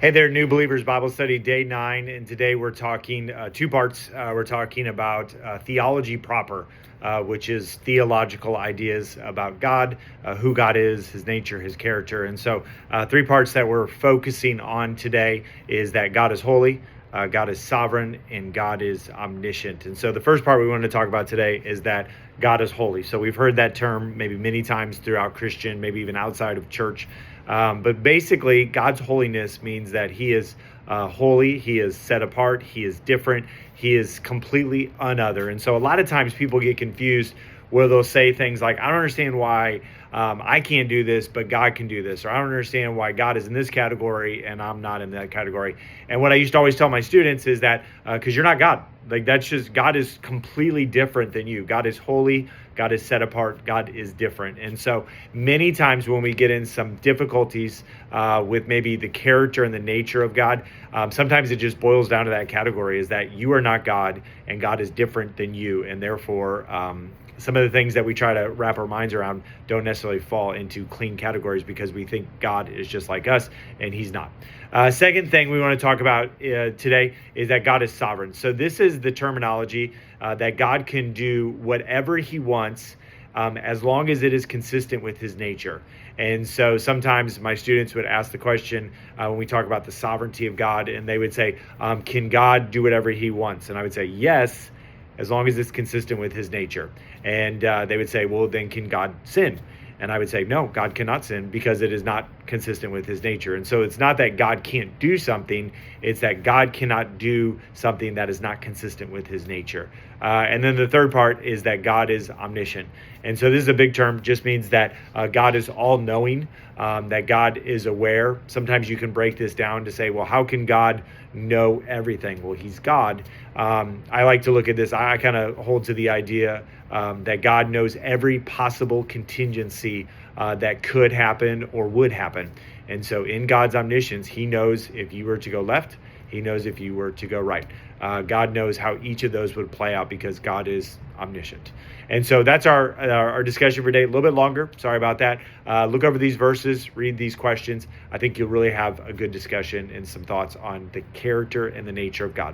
Hey there, New Believers Bible Study, day 9. And today we're talking two parts. We're talking about Theology Proper, which is theological ideas about God, who God is, his nature, his character. And so 3 parts that we're focusing on today is that God is holy, God is sovereign, and God is omniscient. And so the first part we want to talk about today is that God is holy. So we've heard that term maybe many times throughout Christian, maybe even outside of church. But basically, God's holiness means that he is holy, he is set apart, he is different, he is completely another. And so a lot of times people get confused where they'll say things like, I don't understand why I can't do this, but God can do this. Or I don't understand why God is in this category and I'm not in that category. And what I used to always tell my students is that because you're not God. Like that's just, God is completely different than you. God is holy, God is set apart, God is different. And so many times when we get in some difficulties with maybe the character and the nature of God, sometimes it just boils down to that category is that you are not God and God is different than you. And therefore, some of the things that we try to wrap our minds around don't necessarily fall into clean categories because we think God is just like us and he's not. Second thing we want to talk about today is that God is sovereign. So this is the terminology that God can do whatever he wants as long as it is consistent with his nature. And so sometimes my students would ask the question when we talk about the sovereignty of God, and they would say, can God do whatever he wants? And I would say, yes, as long as it's consistent with his nature. And they would say, well, then can God sin? And I would say, no, God cannot sin because it is not consistent with his nature. And so it's not that God can't do something, it's that God cannot do something that is not consistent with his nature. And then the third part is that God is omniscient. And so this is a big term, just means that God is all-knowing, that God is aware. Sometimes you can break this down to say, well, how can God know everything? Well, he's God. I like to look at this. I kind of hold to the idea that God knows every possible contingency that could happen or would happen. And so in God's omniscience, he knows if you were to go left, he knows if you were to go right. God knows how each of those would play out because God is omniscient. And so that's our discussion for today. A little bit longer. Sorry about that. Look over these verses, read these questions. I think you'll really have a good discussion and some thoughts on the character and the nature of God.